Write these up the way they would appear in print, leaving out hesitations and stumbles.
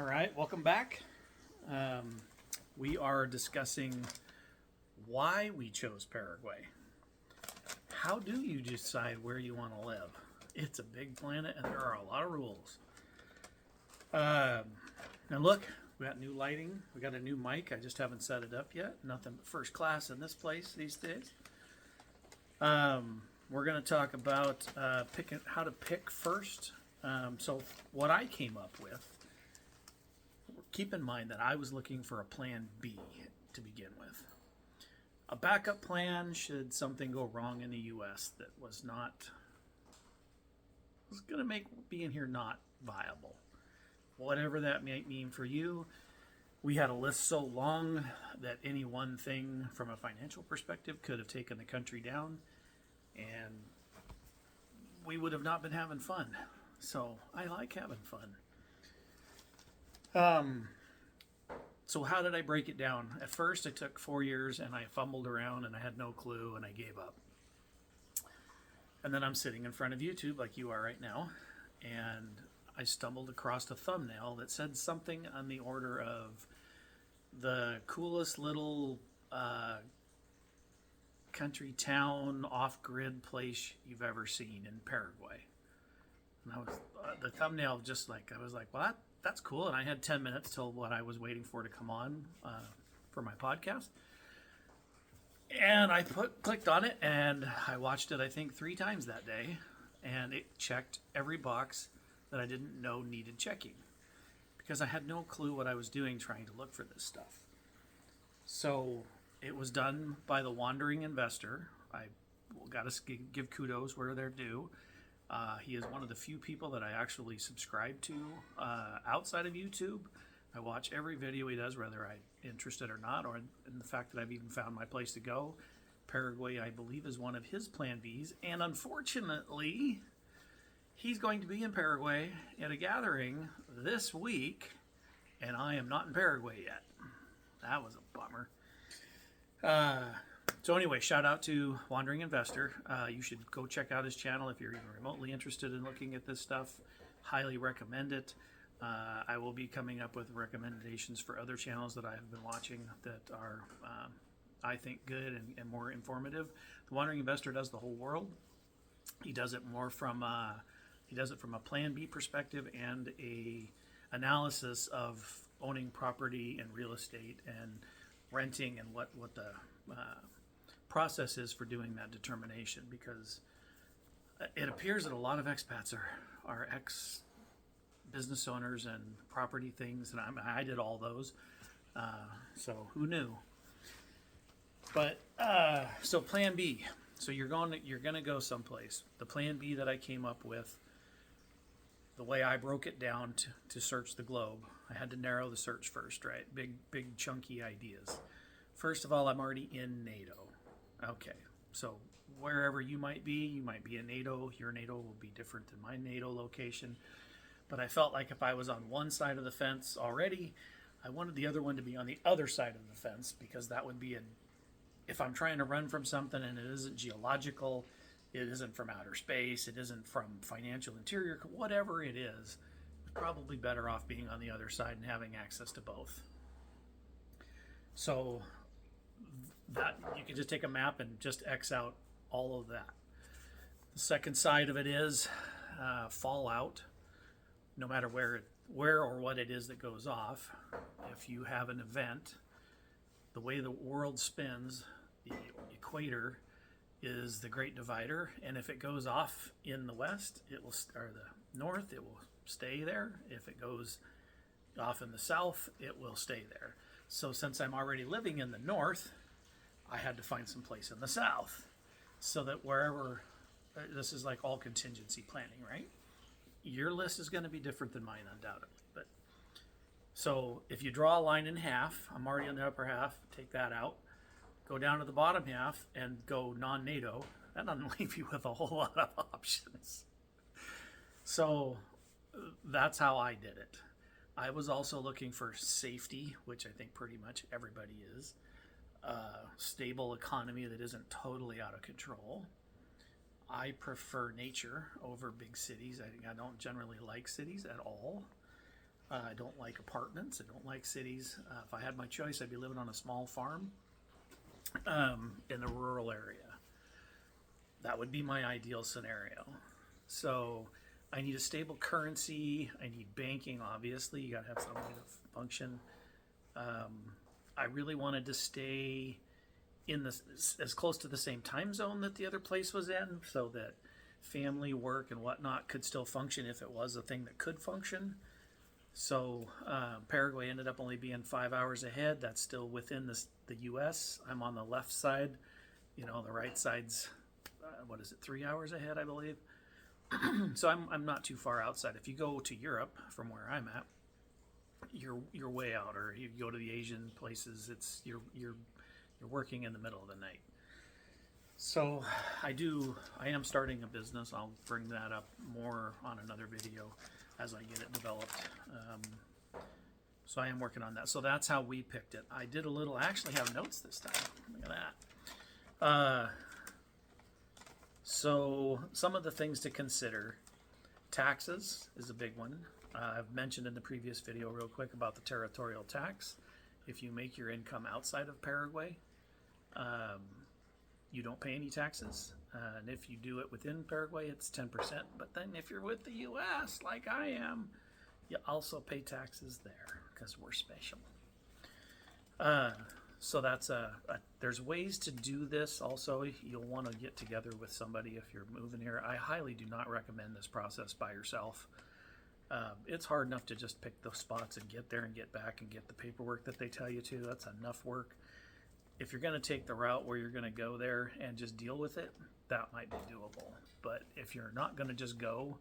All right, welcome back. We are discussing why we chose Paraguay. How do you decide where you want to live? It's a big planet and there are a lot of rules. Now look, we got new lighting. We got a new mic. I just haven't set it up yet. Nothing but first class in this place these days. We're going to talk about picking how to pick first. So what I came up with, keep in mind that I was looking for a plan B to begin with. A backup plan should something go wrong in the U.S. that was going to make being here not viable. Whatever that might mean for you. We had a list so long that any one thing from a financial perspective could have taken the country down, and we would have not been having fun. So I like having fun. So how did I break it down? At first, it took 4 years, and I fumbled around, and I had no clue, and I gave up. And then I'm sitting in front of YouTube like you are right now, and I stumbled across a thumbnail that said something on the order of the coolest little country town off-grid place you've ever seen in Paraguay. And I was the thumbnail just like I was like, well, that's cool. And I had 10 minutes till what I was waiting for to come on for my podcast. And I clicked on it, and I watched it I think 3 times that day, and it checked every box that I didn't know needed checking, because I had no clue what I was doing trying to look for this stuff. So it was done by the Wandering Investor. I got to give kudos where they're due. He is one of the few people that I actually subscribe to outside of YouTube. I watch every video he does, whether I'm interested or not, or in the fact that I've even found my place to go. Paraguay, I believe, is one of his plan Bs, and unfortunately, he's going to be in Paraguay at a gathering this week, and I am not in Paraguay yet. That was a bummer. So anyway, shout out to Wandering Investor. You should go check out his channel if you're even remotely interested in looking at this stuff. Highly recommend it. I will be coming up with recommendations for other channels that I have been watching that are, I think, good and more informative. The Wandering Investor does the whole world. He does it more from he does it from a Plan B perspective and a analysis of owning property and real estate and renting and what the process is for doing that determination, because it appears that a lot of expats are ex-business owners and property things, and I did all those, so who knew? But so Plan B. So you're going to go someplace. The Plan B that I came up with, the way I broke it down to search the globe, I had to narrow the search first, right? Big chunky ideas. First of all, I'm already in NATO. Okay, so wherever you might be in NATO. Your NATO will be different than my NATO location. But I felt like if I was on one side of the fence already, I wanted the other one to be on the other side of the fence, because that would be if I'm trying to run from something and it isn't geological, it isn't from outer space, it isn't from financial interior, whatever it is, it's probably better off being on the other side and having access to both. So that you can just take a map and just X out all of that. The second side of it is fallout. No matter where or what it is that goes off, if you have an event, the way the world spins, the equator is the great divider, and if it goes off in the west, or the north, it will stay there. If it goes off in the south, it will stay there. So since I'm already living in the north, I had to find some place in the south, so that wherever, this is like all contingency planning, right? Your list is going to be different than mine, undoubtedly. But so if you draw a line in half, I'm already in the upper half, take that out, go down to the bottom half and go non-NATO, that doesn't leave you with a whole lot of options. So that's how I did it. I was also looking for safety, which I think pretty much everybody is. Stable economy that isn't totally out of control. I prefer nature over big cities. I don't generally like cities at all. I don't like apartments. I don't like cities. If I had my choice, I'd be living on a small farm in a rural area. That would be my ideal scenario. So I need a stable currency. I need banking, obviously. You got to have some way to function. I really wanted to stay in as close to the same time zone that the other place was in, so that family, work, and whatnot could still function if it was a thing that could function. So Paraguay ended up only being 5 hours ahead. That's still within the U.S. I'm on the left side. The right side's 3 hours ahead, I believe. So I'm not too far outside. If you go to Europe from where I'm at, you're way out. Or you go to the Asian places, you're working in the middle of the night. So I am starting a business. I'll bring that up more on another video as I get it developed. So I am working on that. So that's how we picked it. I actually have notes this time. Look at that. So some of the things to consider. Taxes is a big one. I've mentioned in the previous video real quick about the territorial tax. If you make your income outside of Paraguay, you don't pay any taxes. And if you do it within Paraguay, it's 10%. But then if you're with the U.S., like I am, you also pay taxes there because we're special. So that's there's ways to do this. Also, you'll want to get together with somebody if you're moving here. I highly do not recommend this process by yourself. It's hard enough to just pick the spots and get there and get back and get the paperwork that they tell you to. That's enough work. If you're going to take the route where you're going to go there and just deal with it, that might be doable. But if you're not going to just go,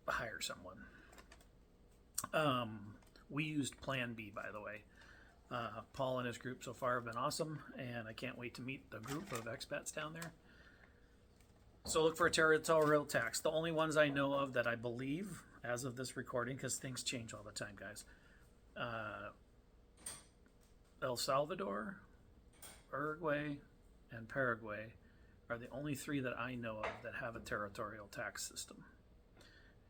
hire someone. We used Plan B, by the way. Paul and his group so far have been awesome, and I can't wait to meet the group of expats down there. So look for a territorial tax. The only ones I know of that I believe, as of this recording, because things change all the time, guys, El Salvador, Uruguay, and Paraguay are the only three that I know of that have a territorial tax system.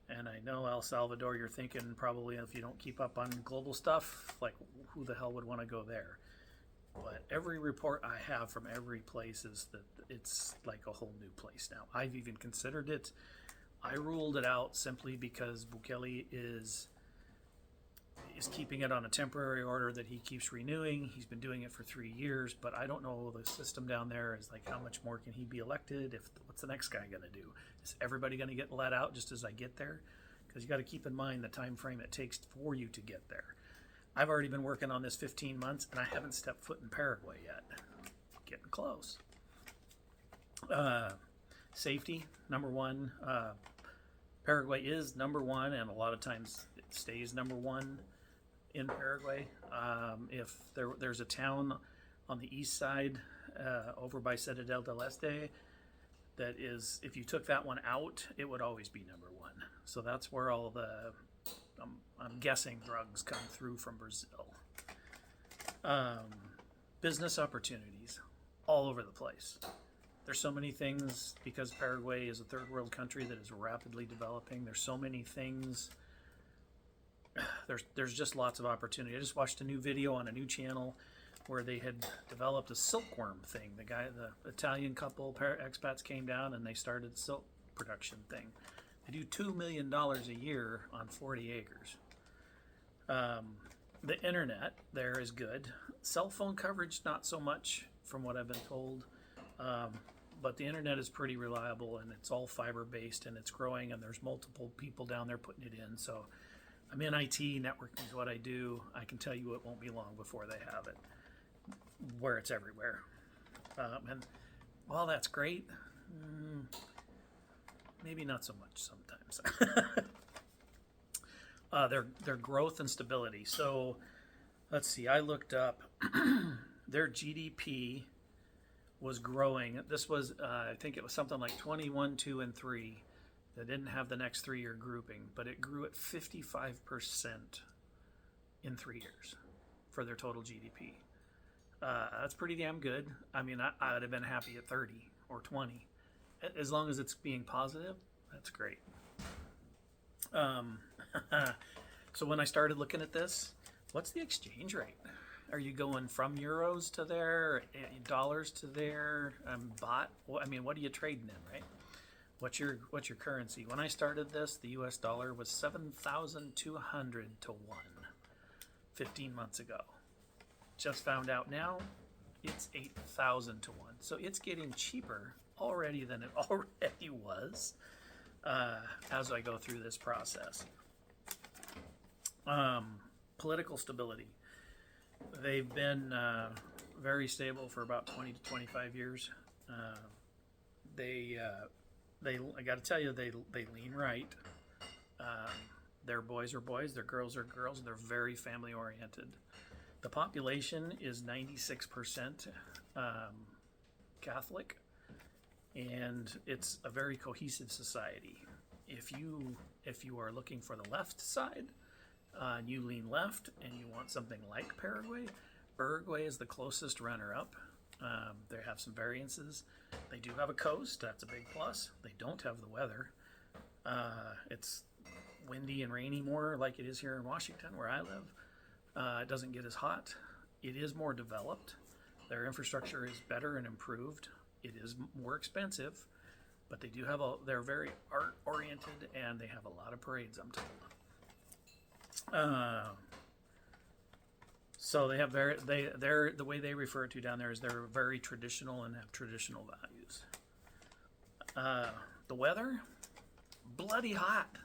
And I know El Salvador, you're thinking probably if you don't keep up on global stuff, like who the hell would want to go there? But every report I have from every place is that it's like a whole new place now. I've even considered it. I ruled it out simply because Bukele is keeping it on a temporary order that he keeps renewing. He's been doing it for 3 years, but I don't know the system down there is like how much more can he be elected? What's the next guy going to do? Is everybody going to get let out just as I get there? Because you got to keep in mind the time frame it takes for you to get there. I've already been working on this 15 months, and I haven't stepped foot in Paraguay yet. Getting close. Safety, number one. Paraguay is number one, and a lot of times it stays number one in Paraguay. If there's a town on the east side over by Citadel del Este that is, if you took that one out, it would always be number one. So that's where all the, I'm guessing, drugs come through from Brazil. Business opportunities all over the place. There's so many things because Paraguay is a third world country that is rapidly developing. There's so many things. There's just lots of opportunity. I just watched a new video on a new channel where they had developed a silkworm thing. The Italian couple, expats came down and they started a silk production thing. They do $2 million a year on 40 acres. The internet there is good. Cell phone coverage, not so much from what I've been told. But the internet is pretty reliable and it's all fiber based and it's growing and there's multiple people down there putting it in. So I'm in IT, networking is what I do. I can tell you it won't be long before they have it, where it's everywhere. And while that's great, maybe not so much sometimes. Their growth and stability. So let's see, I looked up their GDP was growing. This was, I think it was something like 21, 2, and 3. They didn't have the next 3-year grouping, but it grew at 55% in 3 years for their total GDP. That's pretty damn good. I mean, I would have been happy at 30 or 20. As long as it's being positive, that's great. So when I started looking at this, what's the exchange rate? Are you going from euros to there, dollars to there, baht? Well, I mean, what are you trading in, right? What's your currency? When I started this, the U.S. dollar was 7,200 to 1 15 months ago. Just found out now, it's 8,000 to 1. So it's getting cheaper already than it already was as I go through this process. Political stability. They've been very stable for about 20 to 25 years. I got to tell you, they lean right. Their boys are boys, their girls are girls. They're very family oriented. The population is 96% Catholic, and it's a very cohesive society. If you are looking for the left side, and you lean left, and you want something like Paraguay, Uruguay is the closest runner-up. They have some variances. They do have a coast. That's a big plus. They don't have the weather. It's windy and rainy more like it is here in Washington, where I live. It doesn't get as hot. It is more developed. Their infrastructure is better and improved. It is more expensive, but they do have they're very art-oriented, and they have a lot of parades, I'm told. So they have they're the way they refer to down there is they're very traditional and have traditional values. The weather, bloody hot,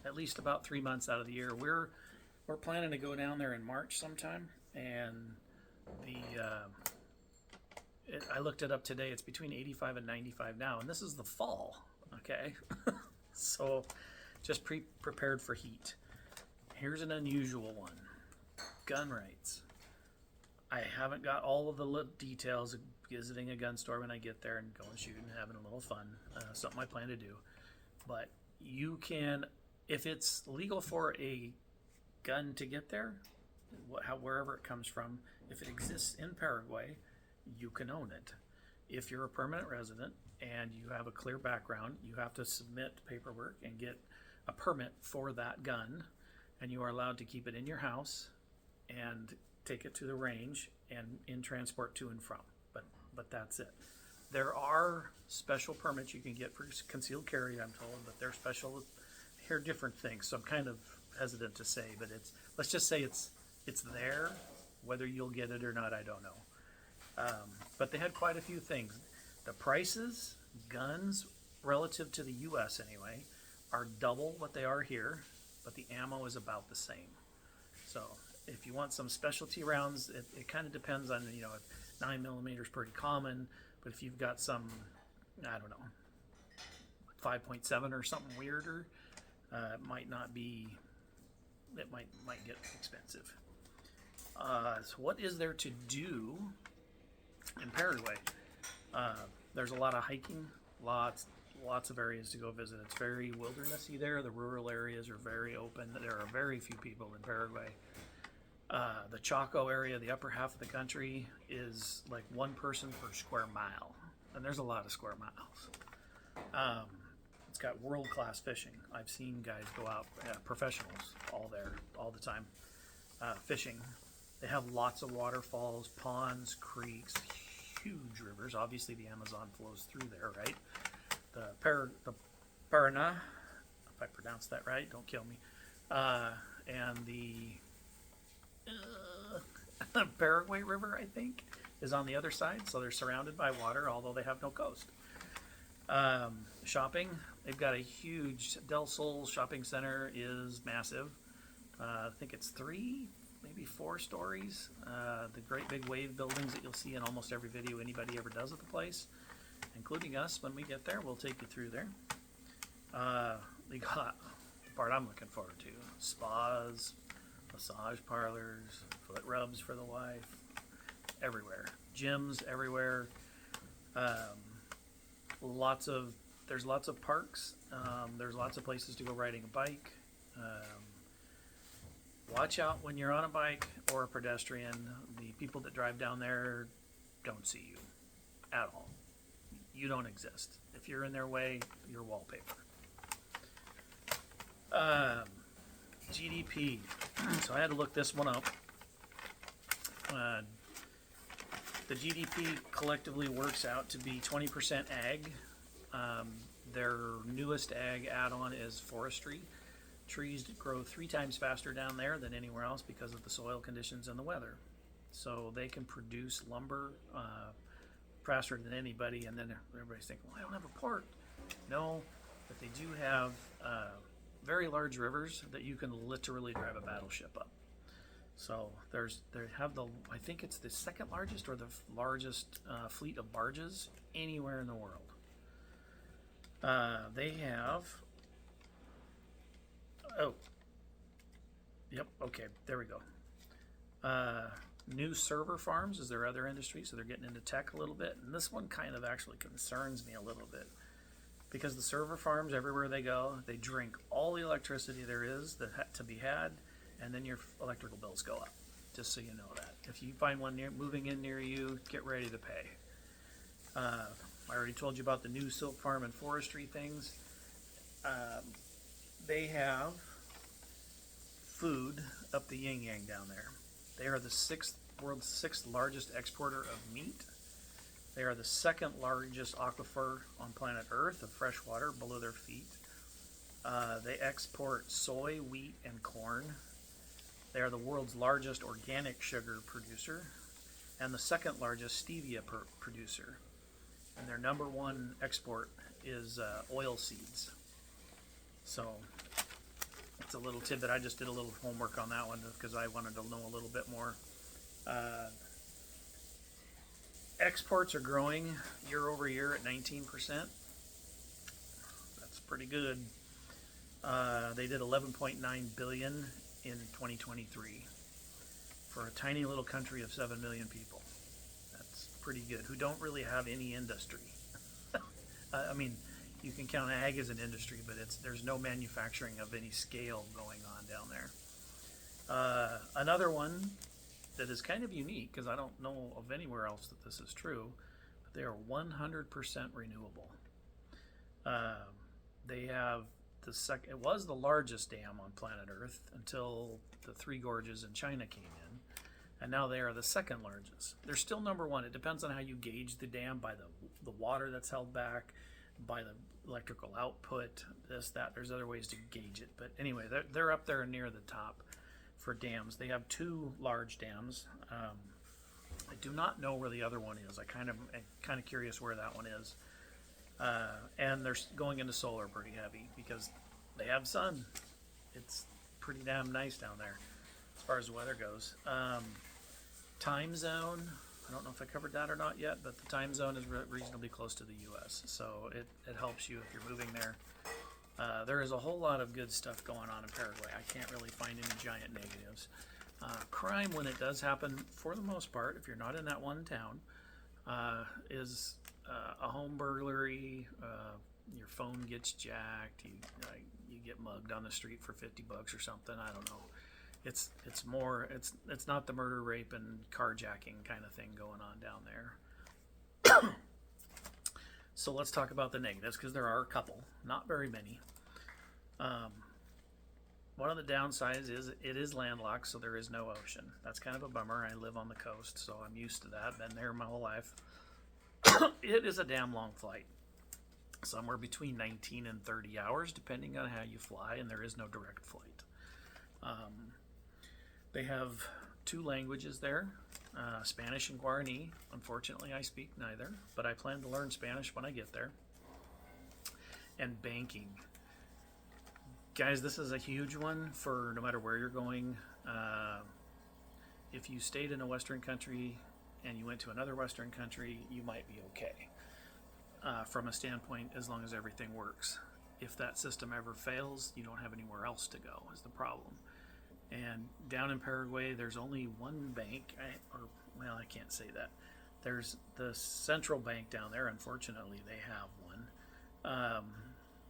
at least about 3 months out of the year. We're planning to go down there in March sometime, and I looked it up today. It's between 85 and 95 now, and this is the fall. Okay, so just prepared for heat. Here's an unusual one. Gun rights. I haven't got all of the details of visiting a gun store when I get there and going shooting and having a little fun. Something I plan to do. But you can, if it's legal for a gun to get there, wherever it comes from, if it exists in Paraguay, you can own it. If you're a permanent resident and you have a clear background, you have to submit paperwork and get a permit for that gun, and you are allowed to keep it in your house and take it to the range and in transport to and from. But that's it. There are special permits you can get for concealed carry, I'm told, but they're special. Here are different things, so I'm kind of hesitant to say, but let's just say it's there. Whether you'll get it or not, I don't know. But they had quite a few things. The prices, guns, relative to the U.S. anyway, are double what they are here, but the ammo is about the same. So if you want some specialty rounds, it kind of depends on, 9mm is pretty common, but if you've got some, I don't know, 5.7 or something weirder, it might not be, it might get expensive. So what is there to do in Paraguay? There's a lot of hiking, lots of areas to go visit. It's very wildernessy there. The rural areas are very open. There are very few people in Paraguay. The Chaco area, the upper half of the country, is like one person per square mile, and there's a lot of square miles. It's got world-class fishing. I've seen guys go out, professionals, all there, all the time, fishing. They have lots of waterfalls, ponds, creeks, huge rivers. Obviously, the Amazon flows through there, right? The Paraná, if I pronounce that right, don't kill me, and the Paraguay River, I think, is on the other side, so they're surrounded by water, although they have no coast. Shopping, they've got a huge Del Sol shopping center, is massive. I think it's 3, maybe 4 stories. The great big wave buildings that you'll see in almost every video anybody ever does at the place, including us when we get there. We'll take you through there. They got the part I'm looking forward to: spas, massage parlors, foot rubs for the wife, everywhere. Gyms everywhere. There's lots of parks. There's lots of places to go riding a bike. Watch out when you're on a bike or a pedestrian. The people that drive down there don't see you at all. You don't exist. If you're in their way, you're wallpaper. GDP. So I had to look this one up. The GDP collectively works out to be 20% ag. Their newest ag add-on is forestry. Trees grow 3 times faster down there than anywhere else because of the soil conditions and the weather. So they can produce lumber faster than anybody, and then everybody's thinking, well, I don't have a port. No, but they do have very large rivers that you can literally drive a battleship up. So they have I think it's the second largest or the largest fleet of barges anywhere in the world. They have, okay, there we go. New server farms is their other industry, so they're getting into tech a little bit. And this one kind of actually concerns me a little bit because the server farms, everywhere they go, they drink all the electricity there is to be had, and then your electrical bills go up, just so you know that. If you find one moving in near you, get ready to pay. I already told you about the new silk farm and forestry things. They have food up the yin yang down there. They are the world's sixth largest exporter of meat. They are the second largest aquifer on planet Earth of fresh water below their feet. They export soy, wheat, and corn. They are the world's largest organic sugar producer and the second largest stevia producer. And their number one export is oil seeds. So it's a little tidbit. I just did a little homework on that one because I wanted to know a little bit more. Exports are growing year over year at 19%. That's pretty good. They did 11.9 billion in 2023 for a tiny little country of 7 million people. That's pretty good. Who don't really have any industry. I mean, you can count ag as an industry, but there's no manufacturing of any scale going on down there. Another one that is kind of unique, because I don't know of anywhere else that this is true, but they are 100% renewable. They have it was the largest dam on planet Earth until the Three Gorges in China came in, and now they are the second largest. They're still number one. It depends on how you gauge the dam, by the water that's held back, by the electrical output, this, that. There's other ways to gauge it, but anyway, they're up there near the top for dams. They have 2 large dams. I do not know where the other one is. I'm kind of curious where that one is. And they're going into solar pretty heavy because they have sun. It's pretty damn nice down there as far as the weather goes. Time zone, I don't know if I covered that or not yet, but the time zone is reasonably close to the U.S., so it helps you if you're moving there. There is a whole lot of good stuff going on in Paraguay. I can't really find any giant negatives. Crime, when it does happen, for the most part, if you're not in that one town, is a home burglary, your phone gets jacked, you get mugged on the street for $50 or something. I don't know. It's not the murder, rape, and carjacking kind of thing going on down there. So let's talk about the negatives, because there are a couple, not very many. One of the downsides is it is landlocked, so there is no ocean. That's kind of a bummer. I live on the coast, so I'm used to that. Been there my whole life. It is a damn long flight. Somewhere between 19 and 30 hours, depending on how you fly, and there is no direct flight. They have 2 languages there, Spanish and Guarani. Unfortunately, I speak neither, but I plan to learn Spanish when I get there. And banking. Guys, this is a huge one for no matter where you're going. If you stayed in a Western country and you went to another Western country, you might be okay from a standpoint as long as everything works. If that system ever fails, you don't have anywhere else to go is the problem. And down in Paraguay, there's only one bank, I can't say that. There's the central bank down there. Unfortunately, they have one.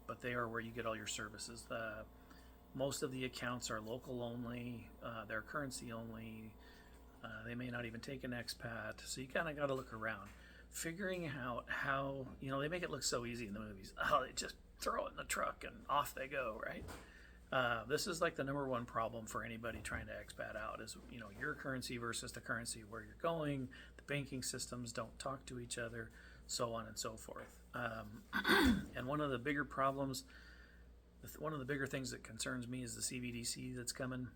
But they are where you get all your services. Most of the accounts are local only, they're currency only. They may not even take an expat, so you kind of got to look around. Figuring out how, they make it look so easy in the movies. Oh, they just throw it in the truck and off they go, right? This is like the number one problem for anybody trying to expat out is, your currency versus the currency where you're going. The banking systems don't talk to each other, so on and so forth. And one of the bigger problems, one of the bigger things that concerns me is the CBDC that's coming.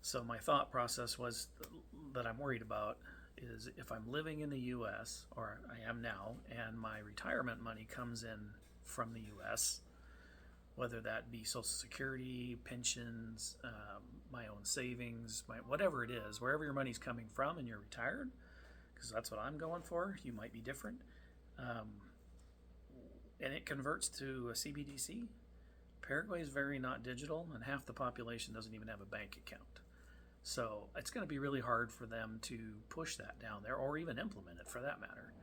So my thought process was that I'm worried about is if I'm living in the U.S., or I am now, and my retirement money comes in from the U.S., whether that be Social Security, pensions, my own savings, whatever it is, wherever your money's coming from and you're retired, because that's what I'm going for. You might be different. And it converts to a CBDC. Paraguay is very not digital, and half the population doesn't even have a bank account. So it's going to be really hard for them to push that down there or even implement it for that matter.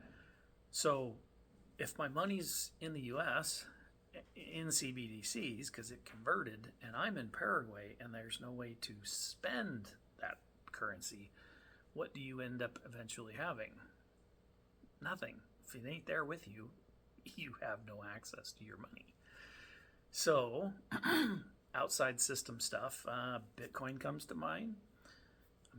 So if my money's in the U.S., in CBDCs, because it converted, and I'm in Paraguay and there's no way to spend that currency, what do you end up eventually having? Nothing. If it ain't there with you, you have no access to your money. So outside system stuff, Bitcoin comes to mind.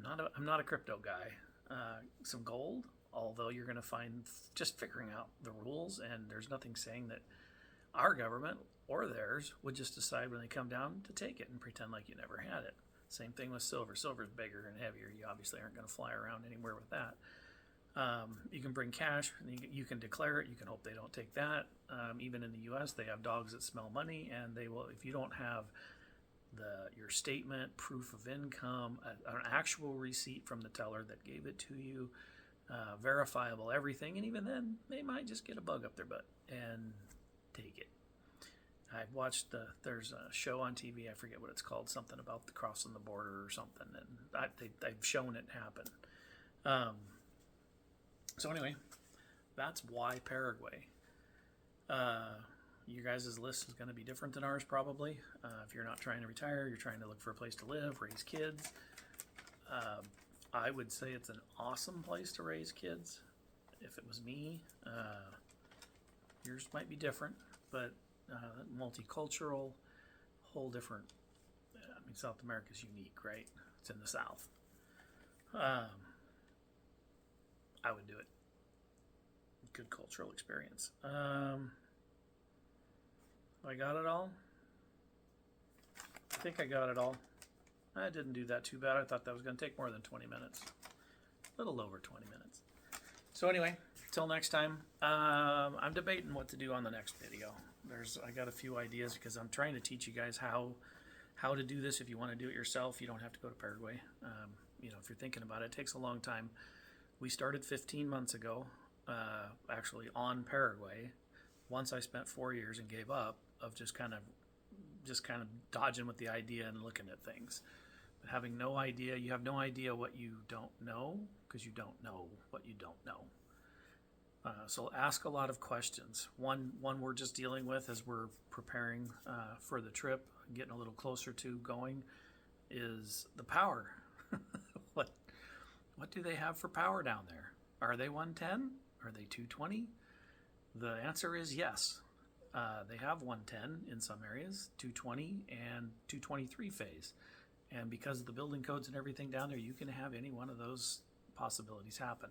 I'm not a crypto guy. Some gold, although you're going to find just figuring out the rules, and there's nothing saying that our government or theirs would just decide when they come down to take it and pretend like you never had it. Same thing with silver. Silver's bigger and heavier. You obviously aren't going to fly around anywhere with that. You can bring cash. You can declare it. You can hope they don't take that. Even in the U.S., they have dogs that smell money, and they will. If you don't have your statement, proof of income, an actual receipt from the teller that gave it to you, verifiable everything, and even then, they might just get a bug up their butt and take it. I've watched there's a show on TV, I forget what it's called, something about the crossing the border or something, and they've shown it happen. So anyway, that's why Paraguay. You guys' list is going to be different than ours probably. If you're not trying to retire, you're trying to look for a place to live, raise kids. I would say it's an awesome place to raise kids. If it was me, yours might be different, but multicultural, whole different. I mean, South America's unique, right? It's in the South. I would do it. Good cultural experience. I got it all. I think I got it all. I didn't do that too bad. I thought that was going to take more than 20 minutes. A little over 20 minutes. So anyway, till next time, I'm debating what to do on the next video. I got a few ideas because I'm trying to teach you guys how to do this. If you want to do it yourself, you don't have to go to Paraguay. If you're thinking about it, it takes a long time. We started 15 months ago, actually on Paraguay. Once I spent 4 years and gave up of just kind of dodging with the idea and looking at things. But having no idea, you have no idea what you don't know because you don't know what you don't know. So ask a lot of questions. One we're just dealing with as we're preparing for the trip, getting a little closer to going, is the power. What do they have for power down there? Are they 110? Are they 220? The answer is yes. They have 110 in some areas, 220 and 223 phase. And because of the building codes and everything down there, you can have any one of those possibilities happen.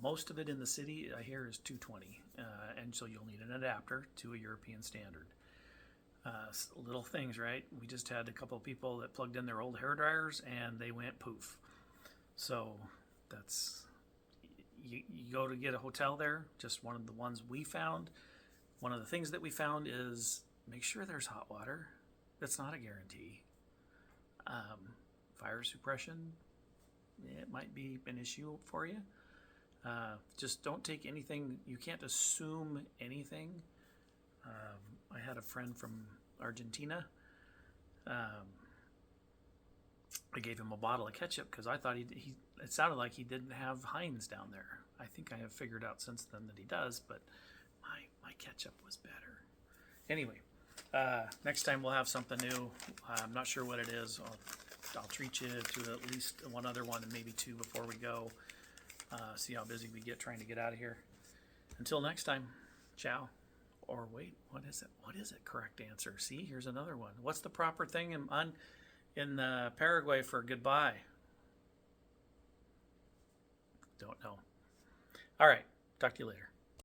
Most of it in the city, I hear, is 220. And so you'll need an adapter to a European standard. Little things, right? We just had a couple of people that plugged in their old hair dryers and they went poof. So that's... You go to get a hotel there, just one of the ones we found. One of the things that we found is make sure there's hot water. That's not a guarantee. Fire suppression, it might be an issue for you. Just don't take anything. You can't assume anything. I had a friend from Argentina. I gave him a bottle of ketchup because I thought it sounded like he didn't have Heinz down there. I think I have figured out since then that he does, but my ketchup was better. Anyway, next time we'll have something new. I'm not sure what it is. I'll treat you to at least one other one and maybe two before we go. See how busy we get trying to get out of here. Until next time, ciao. Or wait, what is it? What is it? Correct answer. See, here's another one. What's the proper thing in Paraguay for goodbye? Don't know. All right. Talk to you later.